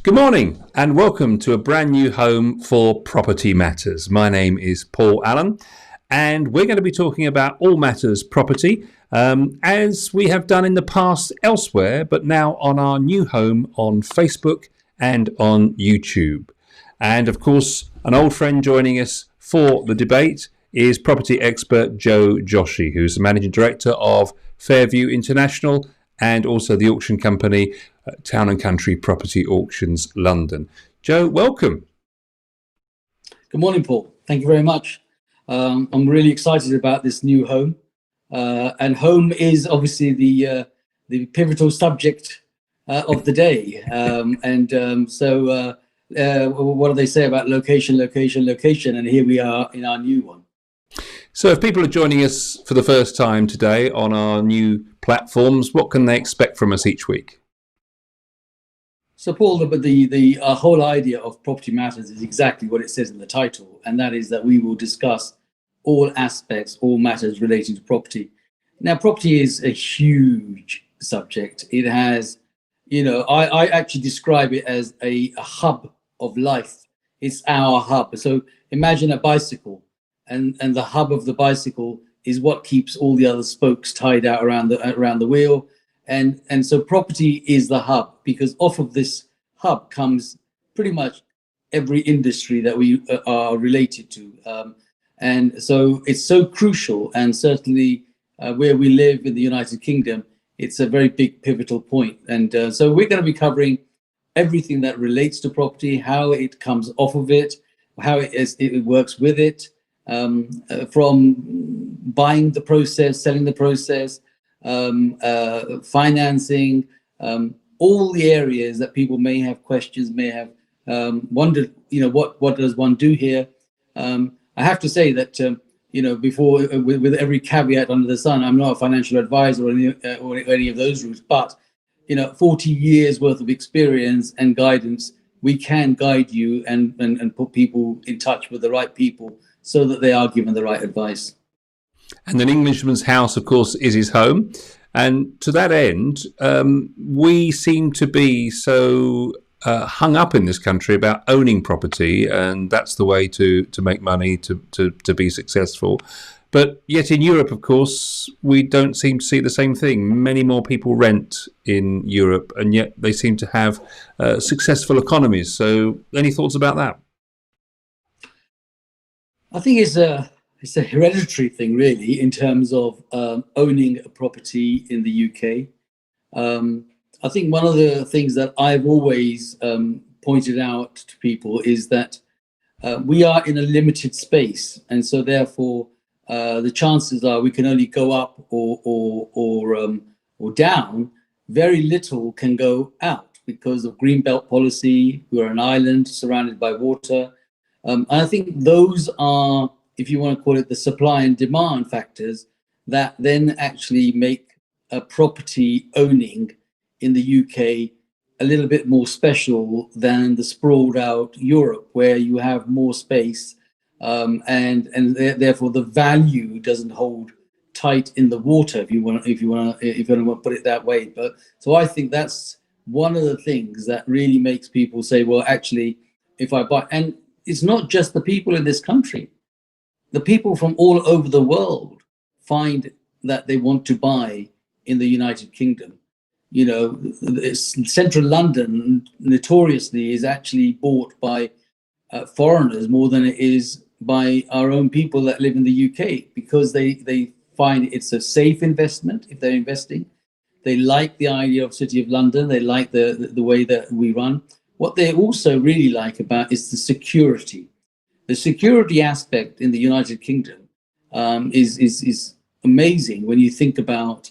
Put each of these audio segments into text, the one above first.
Good morning and welcome to a brand new home for Property Matters. My name is Paul Allen and we're going to be talking about all matters property as we have done in the past elsewhere, but now on our new home on Facebook and on YouTube. And of course, an old friend joining us for the debate is property expert Joe Joshi, who's the Managing Director of Fairview International and also the auction company Town and Country Property Auctions London. Joe, welcome. Good morning, Paul. Thank you very much. I'm really excited about this new home. And home is obviously the pivotal subject of the day. So what do they say about location? And here we are in our new one. So if people are joining us for the first time today on our new platforms, what can they expect from us each week? So, Paul, the whole idea of Property Matters is exactly what it says in the title, and that is that we will discuss all aspects, all matters relating to property. Now, property is a huge subject. It has, I actually describe it as a hub of life. It's our hub. So imagine a bicycle, and the hub of the bicycle is what keeps all the other spokes tied out around the wheel. And so property is the hub, because off of this hub comes pretty much every industry that we are related to. And so it's so crucial, and certainly where we live in the United Kingdom, it's a very big pivotal point. And so we're going to be covering everything that relates to property, how it comes off of it, how it works with it, from buying the process, selling the process, financing, all the areas that people may have questions, may have wondered, what does one do here? I have to say that, before, with every caveat under the sun, I'm not a financial advisor or any of those routes, but 40 years worth of experience and guidance, we can guide you and put people in touch with the right people so that they are given the right advice. And an Englishman's house, of course, is his home. And to that end, we seem to be so hung up in this country about owning property, and that's the way to make money, to be successful. But yet in Europe, of course, we don't seem to see the same thing. Many more people rent in Europe, and yet they seem to have successful economies. So any thoughts about that? I think it's a hereditary thing, really, in terms of owning a property in the UK. I think one of the things that I've always pointed out to people is that we are in a limited space, and so therefore the chances are we can only go up or down. Very little can go out because of Greenbelt policy. We're an island surrounded by water. And I think those are, if you want to call it, the supply and demand factors that then actually make a property owning in the UK a little bit more special than the sprawled out Europe, where you have more space, and therefore the value doesn't hold tight in the water, if you want to put it that way. But so I think that's one of the things that really makes people say, well, actually, if I buy, and it's not just the people in this country. The people from all over the world find that they want to buy in the United Kingdom. Central London notoriously is actually bought by foreigners more than it is by our own people that live in the UK, because they find it's a safe investment if they're investing. They like the idea of City of London. They like the way that we run. What they also really like about is the security. The security aspect in the United Kingdom is amazing when you think about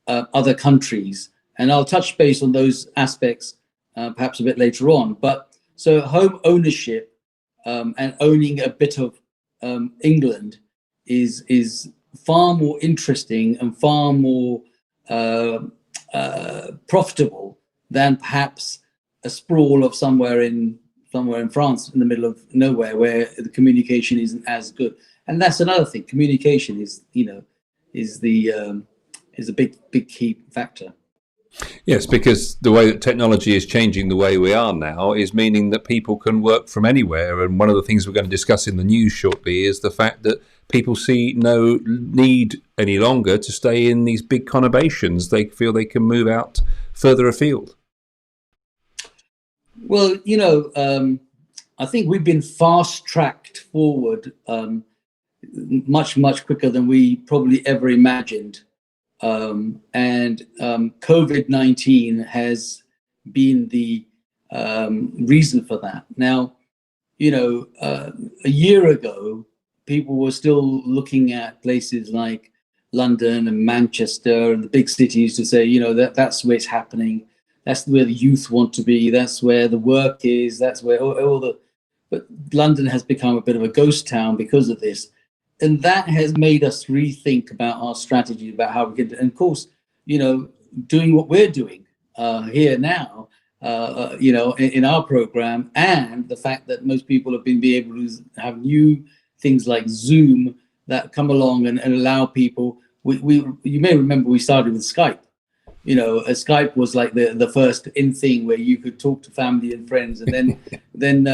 other countries. And I'll touch base on those aspects perhaps a bit later on. But so home ownership and owning a bit of England is far more interesting and far more profitable than perhaps a sprawl of somewhere in France in the middle of nowhere, where the communication isn't as good. And that's another thing. Communication is a big key factor. Yes, because the way that technology is changing the way we are now is meaning that people can work from anywhere. And one of the things we're going to discuss in the news shortly is the fact that people see no need any longer to stay in these big conurbations. They feel they can move out further afield. Well, I think we've been fast-tracked forward much, much quicker than we probably ever imagined. COVID-19 has been the reason for that. Now, a year ago, people were still looking at places like London and Manchester and the big cities to say, that's where it's happening. That's where the youth want to be. That's where the work is. That's where but London has become a bit of a ghost town because of this. And that has made us rethink about our strategy, about how we can, and of course, doing what we're doing here now, in our program, and the fact that most people have been able to have new things like Zoom that come along and allow people. You may remember we started with Skype. Skype was like the first in thing where you could talk to family and friends, and then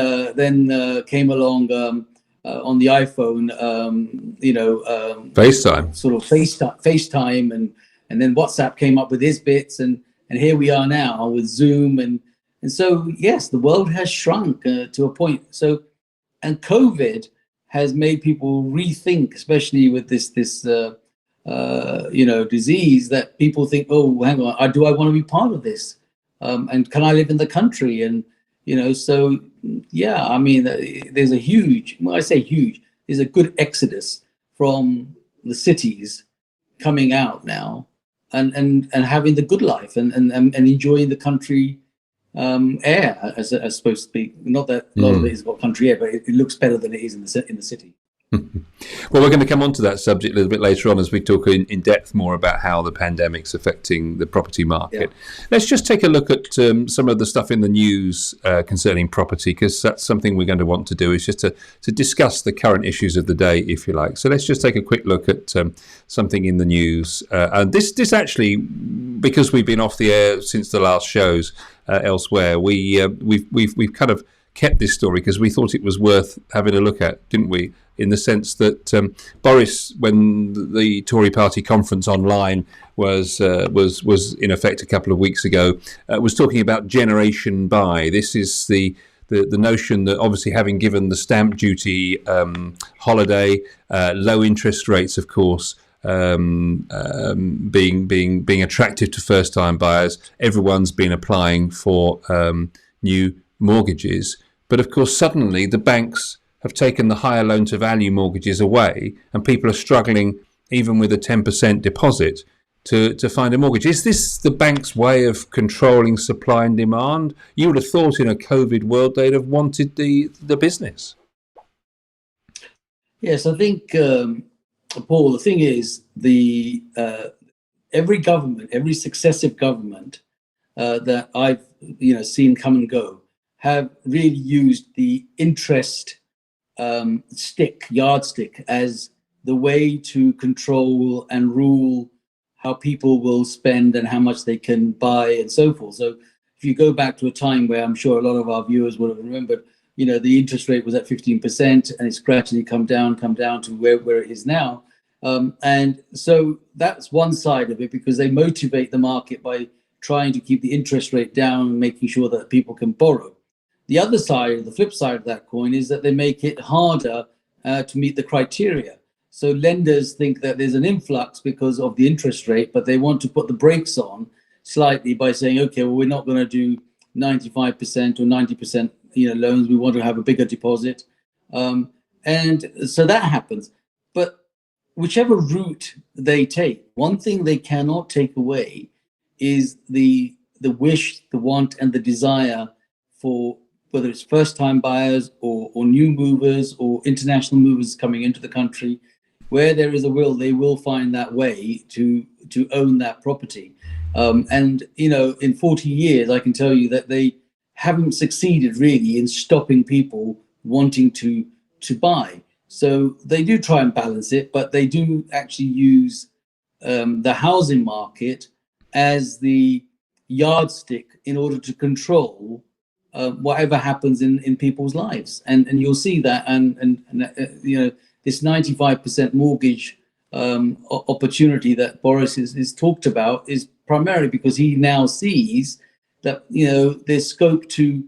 came along on the iPhone, FaceTime, sort of FaceTime, and then WhatsApp came up with his bits, and here we are now with Zoom, and so yes, the world has shrunk to a point. So, and COVID has made people rethink, especially with this disease, that people think, oh, hang on, do I want to be part of this? And can I live in the country? And, so, yeah, I mean, there's a huge, when I say huge, there's a good exodus from the cities coming out now and having the good life and enjoying the country air, as supposed to be. Not that a lot of it has got country air, but it looks better than it is in the city. Well, we're going to come on to that subject a little bit later on as we talk in depth more about how the pandemic's affecting the property market. Yeah. Let's just take a look at some of the stuff in the news concerning property, because that's something we're going to want to do, is just to discuss the current issues of the day, if you like. So let's just take a quick look at something in the news. And this actually, because we've been off the air since the last shows elsewhere, we've kind of kept this story because we thought it was worth having a look at, didn't we? In the sense that Boris, when the Tory party conference online was in effect a couple of weeks ago, was talking about Generation Buy. This is the notion that, obviously, having given the stamp duty holiday, low interest rates, of course, being attractive to first-time buyers, everyone's been applying for new mortgages. But of course, suddenly the banks have taken the higher loan-to-value mortgages away, and people are struggling, even with a 10% deposit, to find a mortgage. Is this the bank's way of controlling supply and demand? You would have thought in a COVID world they'd have wanted the business. Yes, I think, Paul, the thing is, every government, every successive government that I've seen come and go, have really used the interest yardstick as the way to control and rule how people will spend and how much they can buy and so forth. So if you go back to a time where I'm sure a lot of our viewers would have remembered, the interest rate was at 15% and it's gradually come down to where it is now. And so that's one side of it, because they motivate the market by trying to keep the interest rate down and making sure that people can borrow. The other side, the flip side of that coin, is that they make it harder to meet the criteria. So lenders think that there's an influx because of the interest rate, but they want to put the brakes on slightly by saying, okay, well, we're not going to do 95% or 90% loans. We want to have a bigger deposit. And so that happens. But whichever route they take, one thing they cannot take away is the wish, the want, and the desire for, whether it's first-time buyers or new movers or international movers coming into the country, where there is a will, they will find that way to own that property. And in 40 years, I can tell you that they haven't succeeded really in stopping people wanting to buy. So they do try and balance it, but they do actually use the housing market as the yardstick in order to control whatever happens in people's lives, and you'll see that, and this 95% mortgage opportunity that Boris is talked about is primarily because he now sees that there's scope to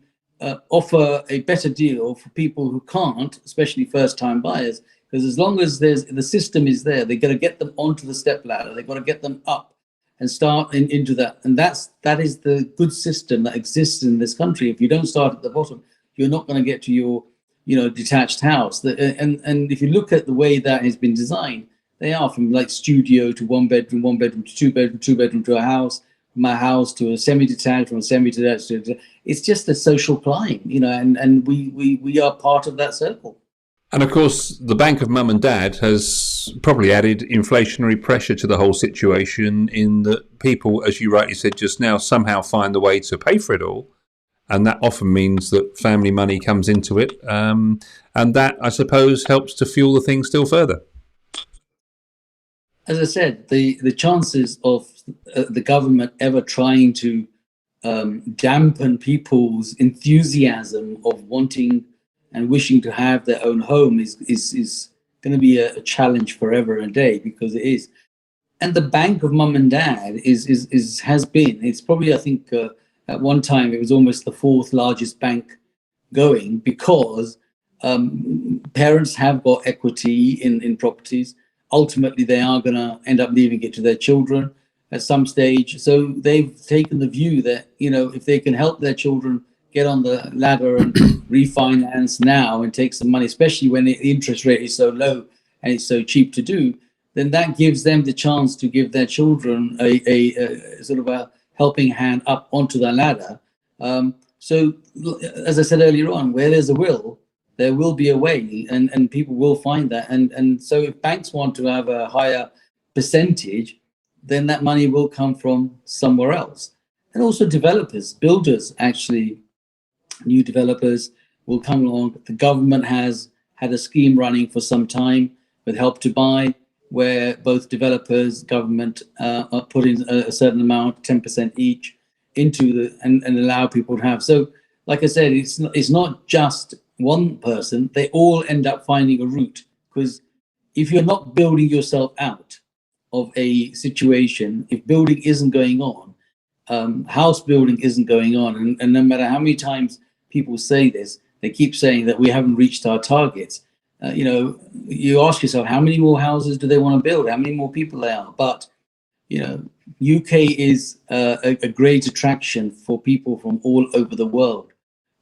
offer a better deal for people who can't, especially first-time buyers, because as long as the system is there, they've got to get them onto the step ladder, they've got to get them up and start into that, and that is the good system that exists in this country. If you don't start at the bottom, you're not going to get to your detached house. And if you look at the way that has been designed, they are from like studio to one bedroom to two bedroom to a house, from a house to a semi-detached, from a semi-detached to, it's just a social climb, and we are part of that circle. And of course, the Bank of Mum and Dad has probably added inflationary pressure to the whole situation, in that people, as you rightly said just now, somehow find the way to pay for it all. And that often means that family money comes into it. And that, I suppose, helps to fuel the thing still further. As I said, the chances of the government ever trying to dampen people's enthusiasm of wanting and wishing to have their own home is going to be a challenge forever and a day, because it is. And the Bank of Mum and Dad has been, it's probably, I think, at one time it was almost the fourth largest bank going, because parents have got equity in properties. Ultimately, they are going to end up leaving it to their children at some stage. So they've taken the view that, if they can help their children get on the ladder and refinance now and take some money, especially when the interest rate is so low and it's so cheap to do, then that gives them the chance to give their children a sort of a helping hand up onto the ladder. So, as I said earlier on, where there's a will, there will be a way, and people will find that. And so if banks want to have a higher percentage, then that money will come from somewhere else. And also developers, builders, actually, new developers will come along. The government has had a scheme running for some time with Help to Buy, where both developers, government are putting a certain amount, 10% each, into and allow people to have. So, like I said, it's not just one person. They all end up finding a route, because if you're not building yourself out of a situation, if building isn't going on, house building isn't going on, and no matter how many times people say this, they keep saying that we haven't reached our targets. You ask yourself, how many more houses do they want to build? How many more people there are? But UK is a great attraction for people from all over the world.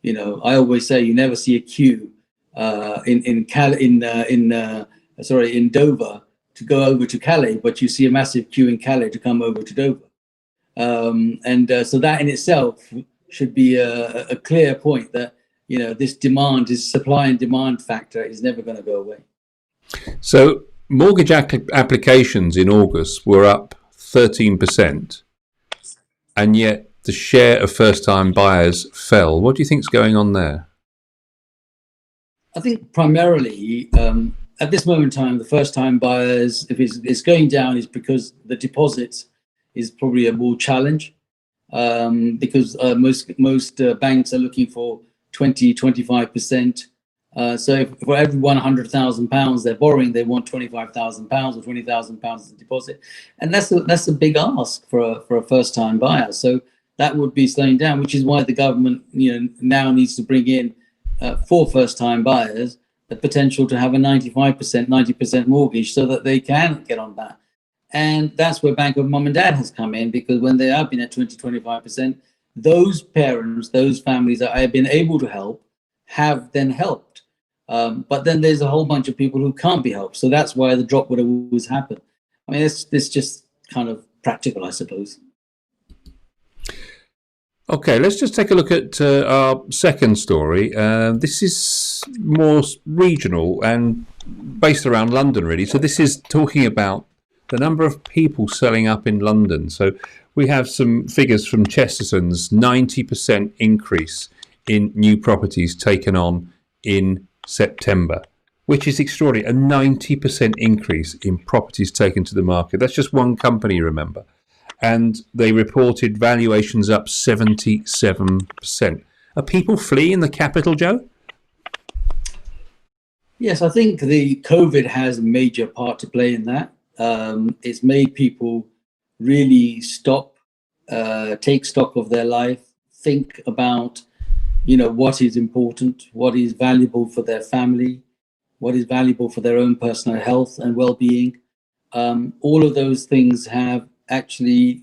I always say you never see a queue in Dover to go over to Calais, but you see a massive queue in Calais to come over to Dover. So that in itself should be a clear point that this supply and demand factor is never going to go away. So mortgage applications in August were up 13%, and yet the share of first-time buyers fell. What do you think is going on there? I think primarily at this moment in time, the first-time buyers, if it's going down, is because the deposits is probably a more challenge, because most banks are looking for 20-25%. So if for every £100,000 they're borrowing, they want £25,000 or £20,000 as a deposit, and that's a big ask for a first-time buyer. So that would be slowing down, which is why the government now needs to bring in for first-time buyers the potential to have a 90% mortgage, so that they can get on that. And that's where Bank of Mum and Dad has come in, because when they have been at 20-25%, those parents, those families that I have been able to help have then helped. But then there's a whole bunch of people who can't be helped. So that's why the drop would always happen. I mean, it's just kind of practical, I suppose. Okay, let's just take a look at our second story. This is more regional and based around London, really. So this is talking about the number of people selling up in London. So we have some figures from Chesterton's, 90% increase in new properties taken on in September, which is extraordinary. A 90% increase in properties taken to the market. That's just one company, remember. and they reported valuations up 77%. Are people fleeing the capital, Joe? Yes, I think the COVID has a major part to play in that. It's made people really stop, take stock of their life, think about, what is important, what is valuable for their family, what is valuable for their own personal health and well-being. All of those things have actually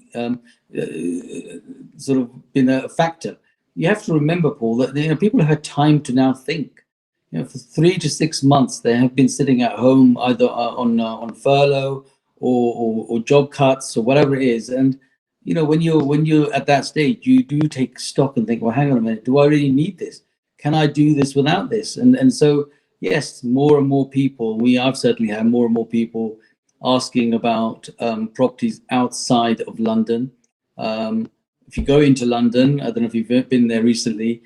sort of been a factor. You have to remember, Paul, that people have had time to now think. For 3 to 6 months, they have been sitting at home either on furlough or job cuts or whatever it is. And when you're at that stage, you do take stock and think, well, hang on a minute, do I really need this? Can I do this without this? And so yes, more and more people. I've certainly had more and more people asking about properties outside of London. If you go into London, I don't know if you've been there recently.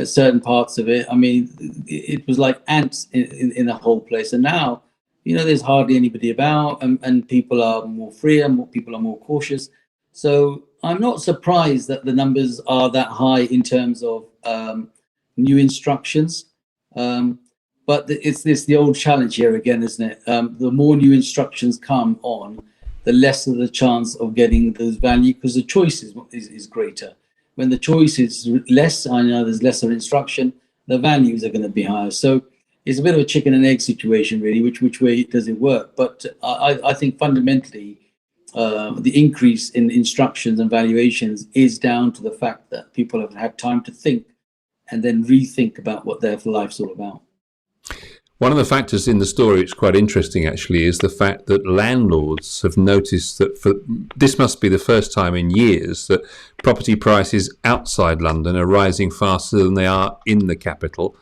Certain parts of it, I mean, it was like ants in the whole place. And now, there's hardly anybody about, and people are more free, and people are more cautious. So I'm not surprised that the numbers are that high in terms of new instructions. But it's the old challenge here again, isn't it? The more new instructions come on, the less of the chance of getting those value, because the choice is greater. When the choice is less, I know there's lesser instruction, the values are going to be higher. So it's a bit of a chicken and egg situation, really. Which way does it work? But I think fundamentally, the increase in instructions and valuations is down to the fact that people have had time to think and then rethink about what their life's all about. One of the factors in the story, which is quite interesting actually, is the fact that landlords have noticed that this must be the first time in years that property prices outside London are rising faster than they are in the capital.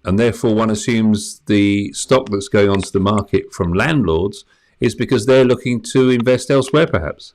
And therefore one assumes the stock that's going onto the market from landlords is because they're looking to invest elsewhere, perhaps.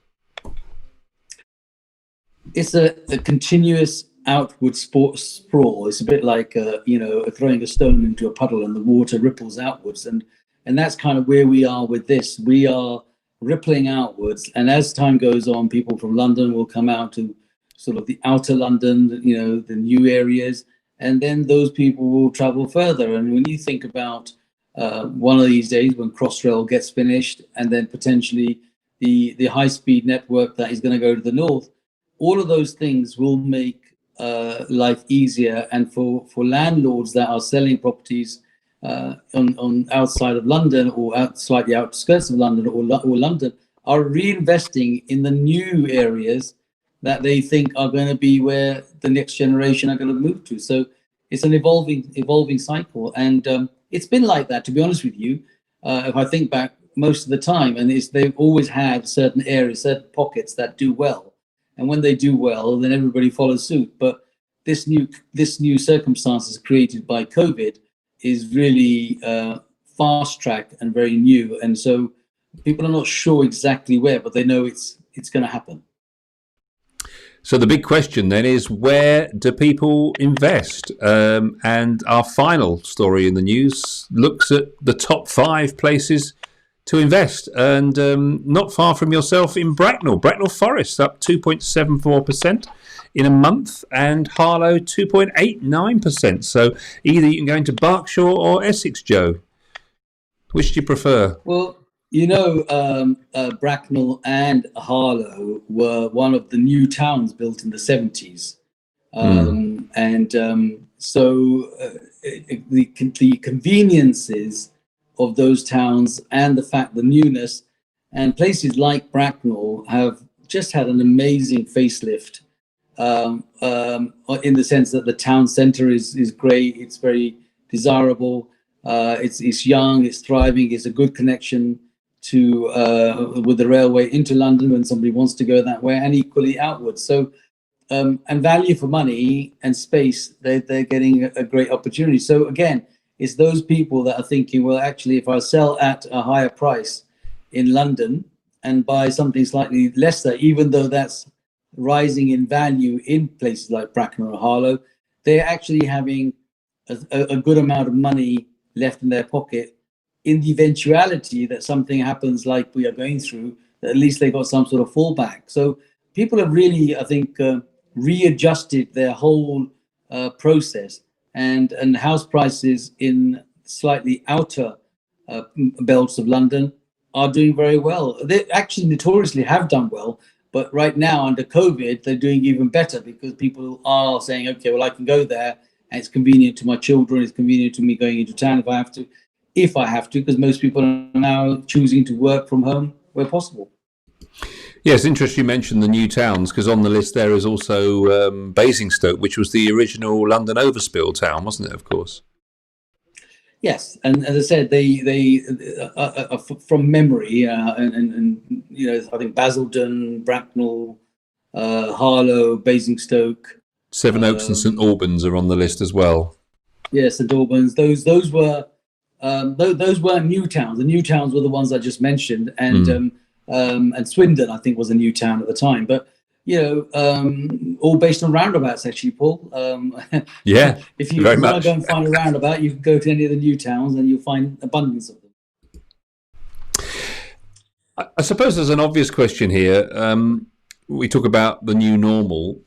It's a continuous outward sprawl. It's a bit like throwing a stone into a puddle and the water ripples outwards, and that's kind of where we are with this. We are rippling outwards, and as time goes on, people from London will come out to sort of the outer London, the new areas, and then those people will travel further. And when you think about one of these days when Crossrail gets finished, and then potentially the high-speed network that is going to go to the north, all of those things will make life easier. And for landlords that are selling properties on outside of London or slightly outskirts of London or London, are reinvesting in the new areas that they think are going to be where the next generation are going to move to. So it's an evolving cycle, and it's been like that, to be honest with you. If I think back most of the time, and they've always had certain areas, certain pockets that do well. And when they do well, then everybody follows suit. But this new circumstances created by COVID is really fast track and very new. And so people are not sure exactly where, but they know it's going to happen. So the big question then is, where do people invest? And our final story in the news looks at the top 5 places to invest, and not far from yourself in Bracknell Forest up 2.74% in a month, and Harlow 2.89%. So either you can go into Berkshire or Essex, Joe. Which do you prefer? Well, Bracknell and Harlow were one of the new towns built in the 70s. So the conveniences of those towns and the fact the newness, and places like Bracknell have just had an amazing facelift, in the sense that the town centre is great, it's very desirable, it's young, it's thriving, it's a good connection to with the railway into London when somebody wants to go that way, and equally outwards. So and value for money and space, they're getting a great opportunity. So again, it's those people that are thinking, well, actually, if I sell at a higher price in London and buy something slightly lesser, even though that's rising in value in places like Bracknell or Harlow, they're actually having a good amount of money left in their pocket in the eventuality that something happens like we are going through, at least they got some sort of fallback. So people have really, I think, readjusted their whole process, and house prices in slightly outer belts of London are doing very well. They actually notoriously have done well, but right now under COVID, they're doing even better because people are saying, okay, well, I can go there and it's convenient to my children. It's convenient to me going into town if I have to, because most people are now choosing to work from home where possible. Yes, interesting you mentioned the new towns, because on the list there is also Basingstoke, which was the original London overspill town, wasn't it, of course? Yes, and as I said, they from memory, and I think Basildon, Bracknell, Harlow, Basingstoke, Sevenoaks and St Albans are on the list as well. Yes, St Albans. Those were new towns. The new towns were the ones I just mentioned, and Swindon, I think, was a new town at the time. But all based on roundabouts, actually, Paul. Yeah, if you want to go and find a roundabout, you can go to any of the new towns, and you'll find abundance of them. I suppose there's an obvious question here. We talk about the new normal.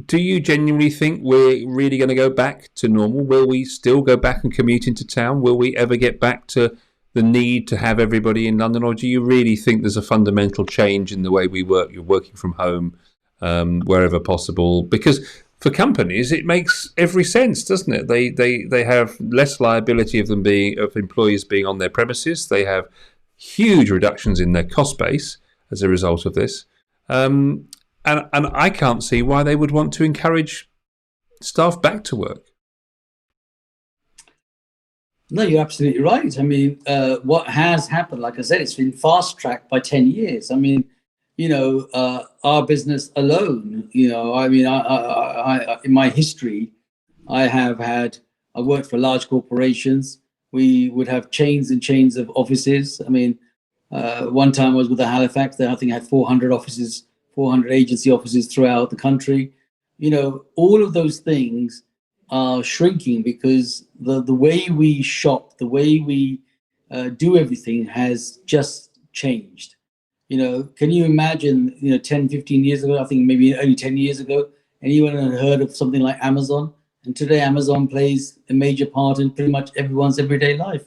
Do you genuinely think we're really going to go back to normal? Will we still go back and commute into town? Will we ever get back to the need to have everybody in London? Or do you really think there's a fundamental change in the way we work? You're working from home wherever possible. Because for companies, it makes every sense, doesn't it? They have less liability of employees being on their premises. They have huge reductions in their cost base as a result of this. And I can't see why they would want to encourage staff back to work. No, you're absolutely right. I mean, what has happened, like I said, it's been fast-tracked by 10 years. I mean, our business alone, I in my history, I worked for large corporations. We would have chains and chains of offices. I mean, one time I was with the Halifax, I think I had 400 offices, 400 agency offices throughout the country. All of those things are shrinking because the way we shop, the way we do everything has just changed. Can you imagine, 10, 15 years ago, I think maybe only 10 years ago, anyone had heard of something like Amazon? And today Amazon plays a major part in pretty much everyone's everyday life.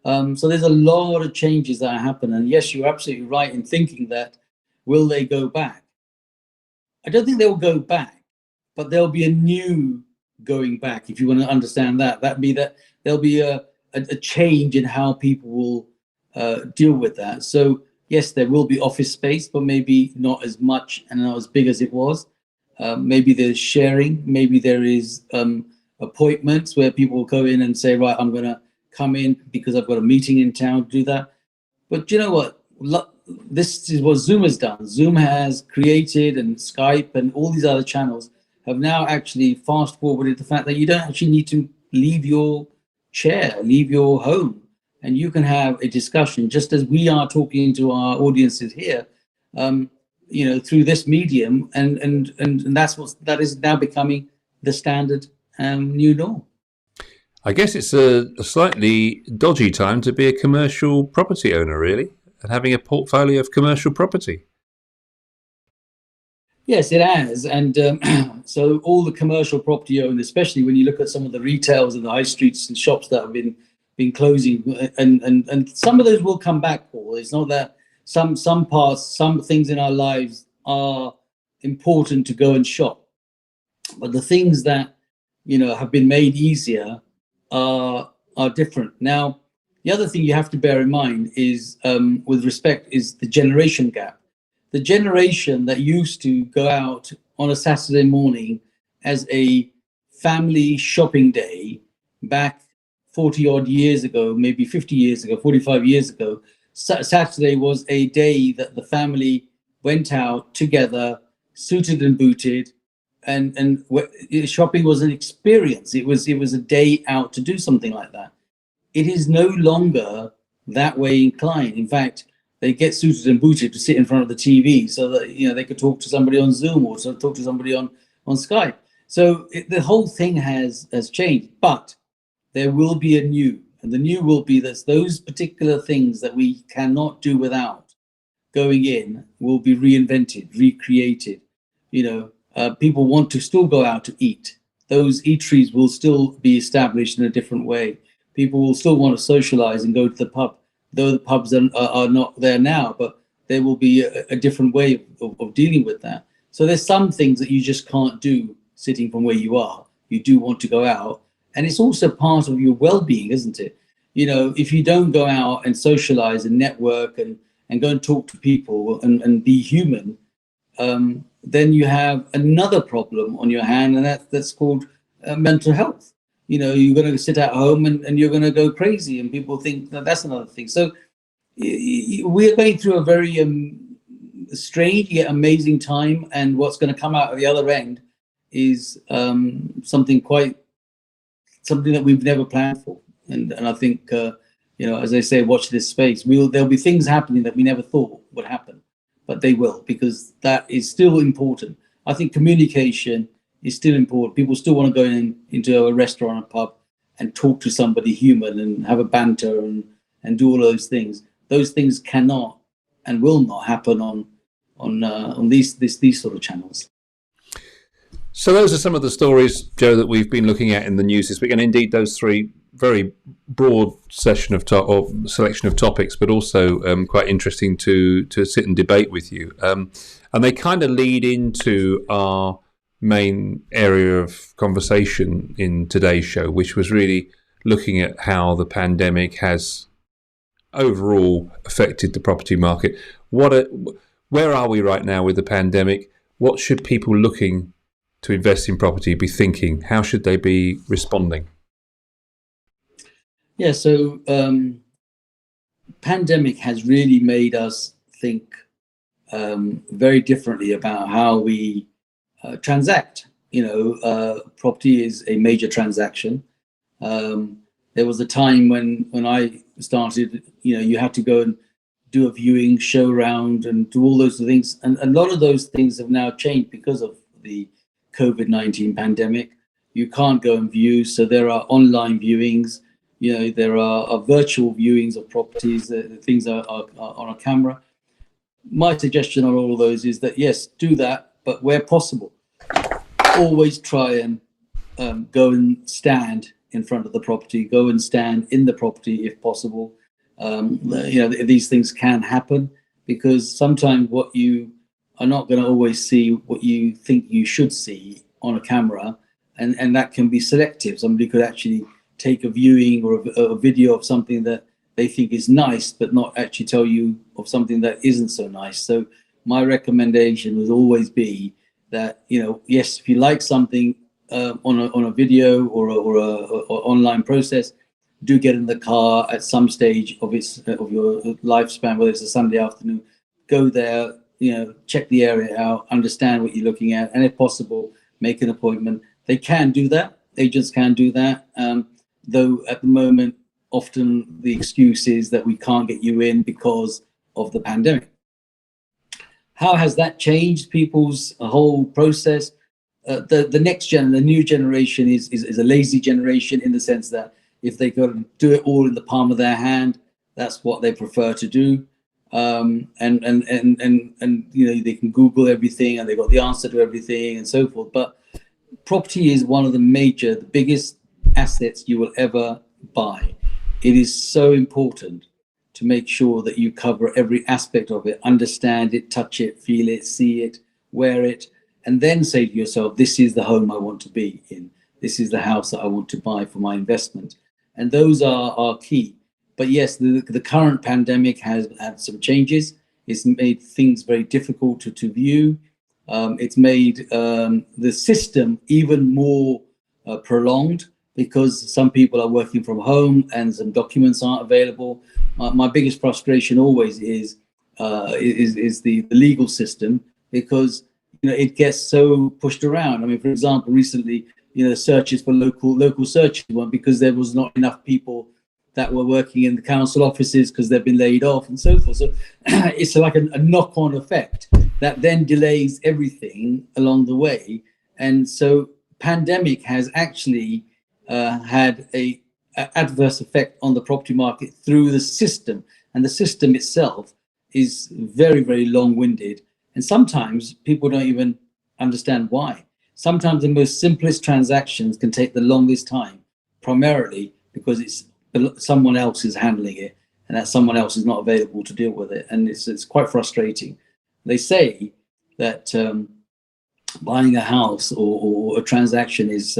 So there's a lot of changes that happen. And yes, you're absolutely right in thinking that, will they go back? I don't think they'll go back, but there'll be a new going back, if you want to understand that. That'd be that there'll be a change in how people will deal with that. So yes, there will be office space, but maybe not as much and not as big as it was. Maybe there's sharing, maybe there is appointments where people will go in and say, right, I'm going to come in because I've got a meeting in town to do that. But you know what? This is what Zoom has done. Zoom has created, and Skype and all these other channels have now actually fast forwarded the fact that you don't actually need to leave your chair, leave your home, and you can have a discussion just as we are talking to our audiences here, through this medium, and that is now becoming the standard new norm. I guess it's a slightly dodgy time to be a commercial property owner, really, and having a portfolio of commercial property. Yes, it has. And so all the commercial property owners, especially when you look at some of the retails and the high streets and shops that have been closing, and some of those will come back, Paul. It's not that some things in our lives are important to go and shop, but the things that have been made easier are different. Now, the other thing you have to bear in mind is, with respect, is the generation gap. The generation that used to go out on a Saturday morning as a family shopping day back 40 odd years ago, maybe 50 years ago, 45 years ago, Saturday was a day that the family went out together, suited and booted, and shopping was an experience. It was a day out to do something like that. It is no longer that way inclined. In fact, they get suited and booted to sit in front of the TV so that they could talk to somebody on Zoom or talk to somebody on Skype. So the whole thing has changed, but there will be a new, and the new will be those particular things that we cannot do without. going in will be reinvented, recreated. People want to still go out to eat. Those eateries will still be established in a different way. People will still want to socialize and go to the pub, though the pubs are not there now, but there will be a different way of dealing with that. So there's some things that you just can't do sitting from where you are. You do want to go out. And it's also part of your well-being, isn't it? If you don't go out and socialize and network and go and talk to people and be human, then you have another problem on your hand, and that's called mental health. You're going to sit at home and you're going to go crazy, and people think that's another thing. So we're going through a very strange yet amazing time, and what's going to come out of the other end is something that we've never planned for. And I think, as I say, watch this space. There'll be things happening that we never thought would happen, but they will, because that is still important. I think communication is still important. People still want to go into a restaurant, a pub, and talk to somebody human and have a banter and do all those things. Those things cannot and will not happen on these sort of channels. So those are some of the stories, Joe, that we've been looking at in the news this week, and indeed those three very broad selection of topics, but also quite interesting to sit and debate with you. And they kind of lead into our main area of conversation in today's show, which was really looking at how the pandemic has overall affected the property market. Where are we right now with the pandemic? What should people looking to invest in property be thinking? How should they be responding? Yeah, so pandemic has really made us think very differently about how we transact. Property is a major transaction. There was a time when I started, you had to go and do a viewing, show around, and do all those things. And a lot of those things have now changed because of the COVID-19 pandemic. You can't go and view, so there are online viewings. There are virtual viewings of properties. Things are on a camera. My suggestion on all of those is that yes, do that, but where possible, always try and go and stand in front of the property. Go and stand in the property if possible. These things can happen because sometimes what you are not going to always see what you think you should see on a camera, and that can be selective. Somebody could actually take a viewing or a video of something that they think is nice, but not actually tell you of something that isn't so nice. So my recommendation would always be that, yes, if you like something on a video or online process, do get in the car at some stage of your lifespan, whether it's a Sunday afternoon, go there, check the area out, understand what you're looking at, and if possible, make an appointment. They can do that. Agents can do that. Though at the moment, often the excuse is that we can't get you in because of the pandemic. How has that changed people's whole process? The new generation is a lazy generation, in the sense that if they could do it all in the palm of their hand, that's what they prefer to do. And they can Google everything and they've got the answer to everything and so forth. But property is one of the biggest assets you will ever buy. It is so important to make sure that you cover every aspect of it, understand it, touch it, feel it, see it, wear it, and then say to yourself, this is the home I want to be in. This is the house that I want to buy for my investment. And those are key. But yes, the current pandemic has had some changes. It's made things very difficult to view. It's made the system even more prolonged, because some people are working from home and some documents aren't available. My biggest frustration always is the legal system, because it gets so pushed around. I mean, for example, recently, searches for local searches weren't, because there was not enough people that were working in the council offices because they've been laid off and so forth. So it's like a knock-on effect that then delays everything along the way. And so pandemic has actually had a adverse effect on the property market through the system, and the system itself is very, very long-winded, and sometimes people don't even understand why. Sometimes the most simplest transactions can take the longest time, primarily because it's someone else is handling it, and that someone else is not available to deal with it, and it's quite frustrating. They say that buying a house or a transaction is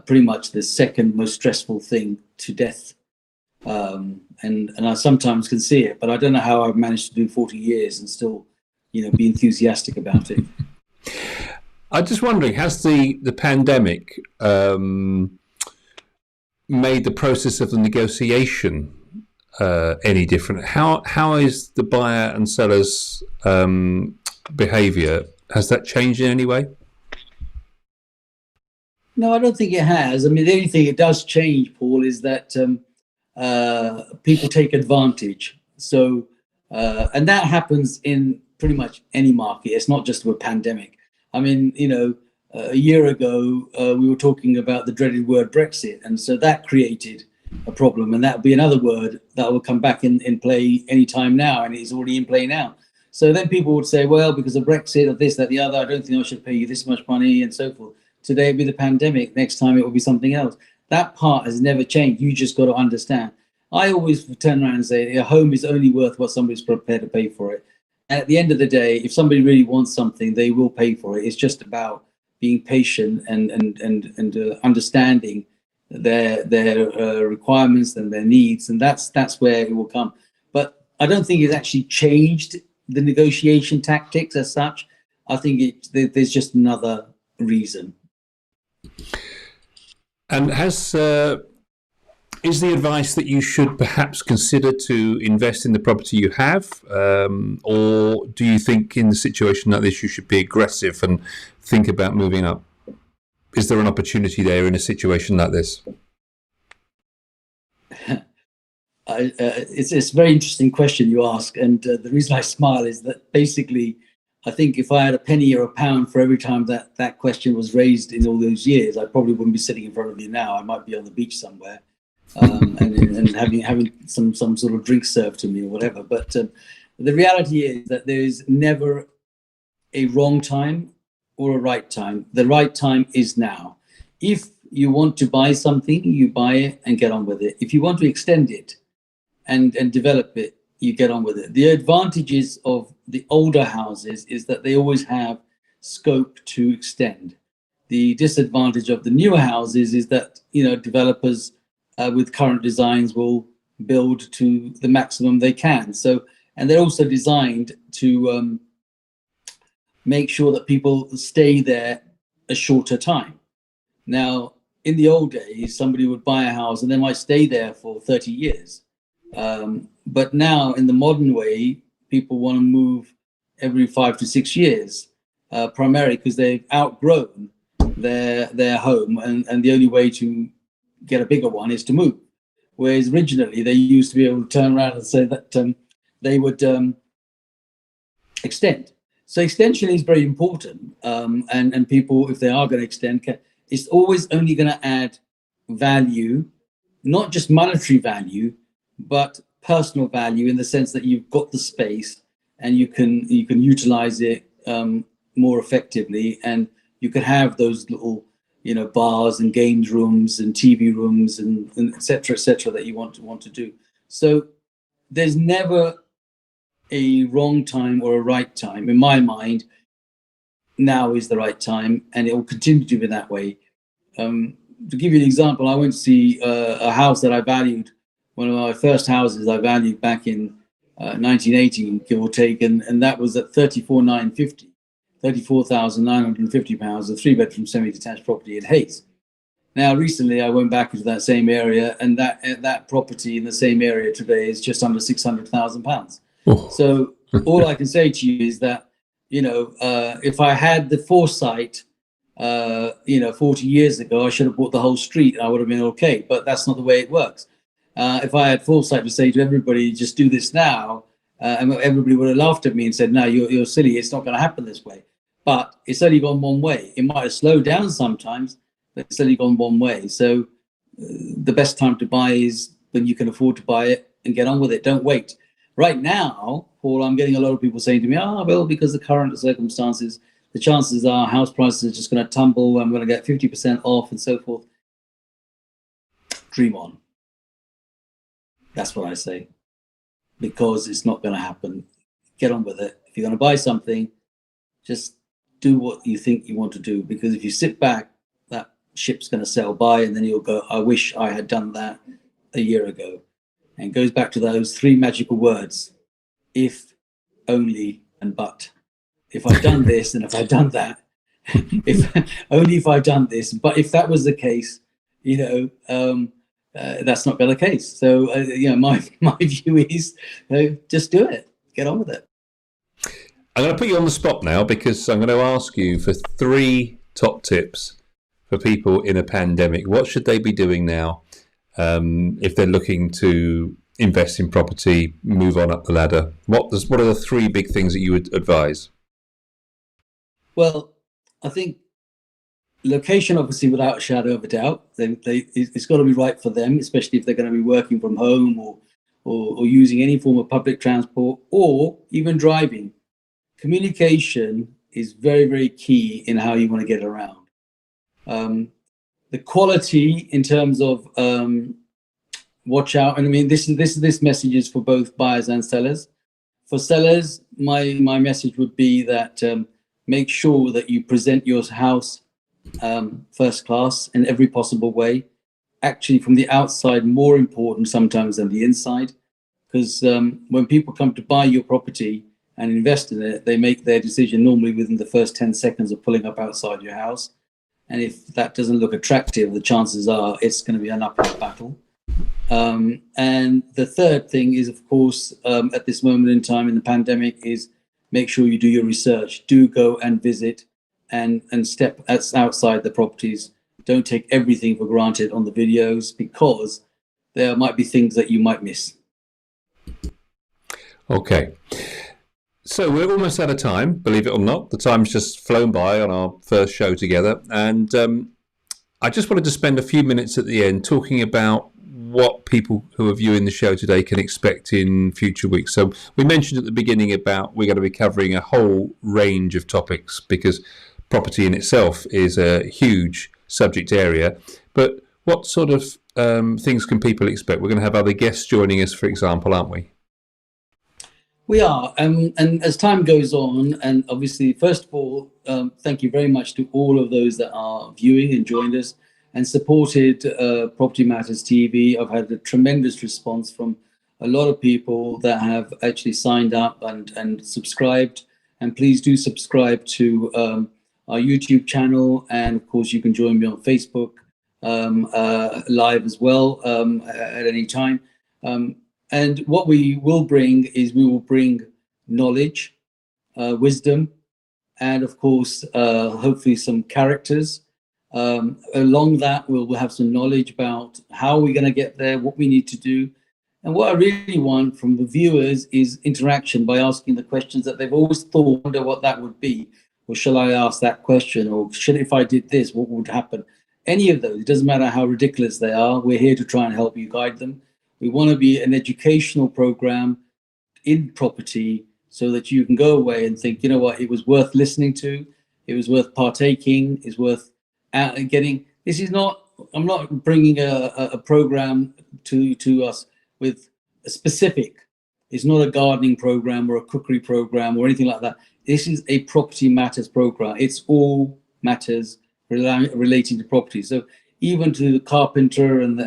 pretty much the second most stressful thing to death. And I sometimes can see it, but I don't know how I've managed to do 40 years and still, be enthusiastic about it. I'm just wondering, has the pandemic made the process of the negotiation any different? How is the buyer and seller's behaviour? Has that changed in any way? No, I don't think it has. I mean, the only thing it does change, Paul, is that people take advantage. So, and that happens in pretty much any market. It's not just with a pandemic. I mean, a year ago, we were talking about the dreaded word Brexit. And so that created a problem. And that would be another word that will come back in play anytime now. And it's already in play now. So then people would say, well, because of Brexit or this, that, the other, I don't think I should pay you this much money and so forth. Today it'll be the pandemic. Next time it will be something else. That part has never changed. You just got to understand. I always turn around and say a home is only worth what somebody's prepared to pay for it. And at the end of the day, if somebody really wants something, they will pay for it. It's just about being patient and understanding their requirements and their needs, and that's where it will come. But I don't think it's actually changed the negotiation tactics as such. I think there's just another reason. And is the advice that you should perhaps consider to invest in the property you have, or do you think in a situation like this you should be aggressive and think about moving up? Is there an opportunity there in a situation like this? It's a very interesting question you ask, and the reason I smile is that basically I think if I had a penny or a pound for every time that question was raised in all those years, I probably wouldn't be sitting in front of you now. I might be on the beach somewhere, and having some sort of drink served to me or whatever. But the reality is that there is never a wrong time or a right time. The right time is now. If you want to buy something, you buy it and get on with it. If you want to extend it and develop it, you get on with it. The advantages of the older houses is that they always have scope to extend. The disadvantage of the newer houses is that developers with current designs will build to the maximum they can. So, and they're also designed to make sure that people stay there a shorter time. Now, in the old days, somebody would buy a house and they might stay there for 30 years. But now, in the modern way, people want to move every 5 to 6 years, primarily because they've outgrown their home, and the only way to get a bigger one is to move. Whereas originally, they used to be able to turn around and say that they would extend. So extension is very important, and people, if they are going to extend, it's always only going to add value, not just monetary value, but personal value, in the sense that you've got the space and you can utilize it more effectively, and you can have those little bars and games rooms and TV rooms and et cetera, that you want to do. So there's never a wrong time or a right time. In my mind, now is the right time, and it will continue to be that way. To give you an example, I went to see a house that I valued, one of my first houses I valued back in 1980, give or take, and that was at 34,950, £34,950, a 3-bedroom semi-detached property in Hayes. Now, recently I went back into that same area, and that property in the same area today is just under £600,000. Oh. So all I can say to you is that, if I had the foresight, 40 years ago, I should have bought the whole street. I would have been okay, but that's not the way it works. If I had foresight to say to everybody, just do this now, and everybody would have laughed at me and said, no, you're silly. It's not going to happen this way. But it's only gone one way. It might have slowed down sometimes, but it's only gone one way. So the best time to buy is when you can afford to buy it and get on with it. Don't wait. Right now, Paul, I'm getting a lot of people saying to me, well, because the current circumstances, the chances are house prices are just going to tumble. I'm going to get 50% off and so forth. Dream on. That's what I say, because it's not going to happen. Get on with it. If you're going to buy something, just do what you think you want to do, because if you sit back, that ship's going to sail by, and then you'll go, I wish I had done that a year ago. And it goes back to those three magical words: if, only, and but. If I've done this, and if I've done that, if I've done this, but if that was the case, that's not the case. So, my view is, just do it. Get on with it. I'm going to put you on the spot now, because I'm going to ask you for 3 top tips for people in a pandemic. What should they be doing now if they're looking to invest in property, move on up the ladder? What are the 3 big things that you would advise? Well, I think location, obviously, without a shadow of a doubt, it's got to be right for them, especially if they're going to be working from home or using any form of public transport or even driving. Communication is very, very key in how you want to get around. The quality in terms of watch out, and I mean this message is for both buyers and sellers. For sellers, my message would be that make sure that you present your house first class in every possible way. Actually, from the outside, more important sometimes than the inside, because when people come to buy your property and invest in it, they make their decision normally within the first 10 seconds of pulling up outside your house. And if that doesn't look attractive, the chances are it's going to be an uphill battle. And the third thing is, of course, at this moment in time in the pandemic, is make sure you do your research. Do go and visit and step outside the properties. Don't take everything for granted on the videos, because there might be things that you might miss. Okay. So we're almost out of time, believe it or not. The time's just flown by on our first show together. And I just wanted to spend a few minutes at the end talking about what people who are viewing the show today can expect in future weeks. So we mentioned at the beginning about we're going to be covering a whole range of topics, because property in itself is a huge subject area. But what sort of things can people expect? We're going to have other guests joining us, for example, aren't we? We are, and as time goes on, and obviously, first of all, thank you very much to all of those that are viewing and joined us and supported Property Matters TV. I've had a tremendous response from a lot of people that have actually signed up and subscribed. And please do subscribe to our YouTube channel, and of course, you can join me on Facebook live as well at any time. And what we will bring is knowledge, wisdom, and of course, hopefully some characters. Along that, we'll have some knowledge about how we're going to get there, what we need to do. And what I really want from the viewers is interaction by asking the questions that they've always thought, wonder what that would be. Or shall I ask that question? Or if I did this, what would happen? Any of those, it doesn't matter how ridiculous they are. We're here to try and help you guide them. We want to be an educational program in property, so that you can go away and think, you know what, it was worth listening to, it was worth partaking, it's worth getting. This is not, I'm not bringing a program to us with a specific, it's not a gardening program or a cookery program or anything like that. This is a Property Matters program. It's all matters relating to property. So even to the carpenter and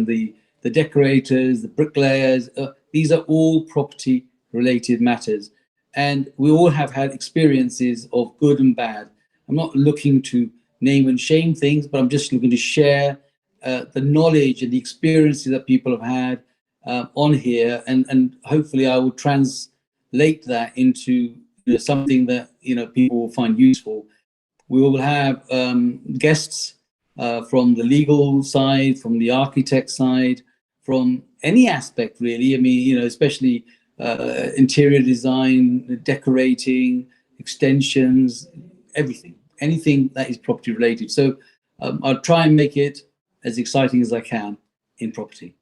the decorators, the bricklayers, these are all property related matters. And we all have had experiences of good and bad. I'm not looking to name and shame things, but I'm just looking to share the knowledge and the experiences that people have had on here. And hopefully I will translate that into something that people will find useful. We will have guests from the legal side, from the architect side, from any aspect really. I mean, especially interior design, decorating, extensions, anything that is property related. So I'll try and make it as exciting as I can in property.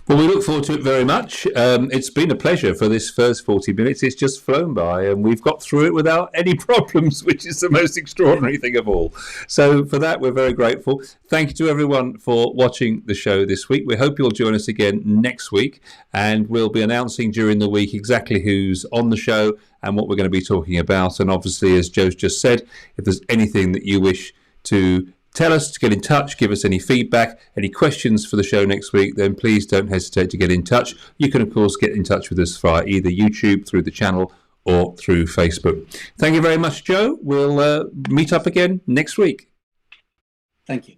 Well, we look forward to it very much. It's been a pleasure for this first 40 minutes. It's just flown by and we've got through it without any problems, which is the most extraordinary thing of all. So for that, we're very grateful. Thank you to everyone for watching the show this week. We hope you'll join us again next week, and we'll be announcing during the week exactly who's on the show and what we're going to be talking about. And obviously, as Joe's just said, if there's anything that you wish to tell us, to get in touch, give us any feedback, any questions for the show next week, then please don't hesitate to get in touch. You can, of course, get in touch with us via either YouTube, through the channel, or through Facebook. Thank you very much, Joe. We'll meet up again next week. Thank you.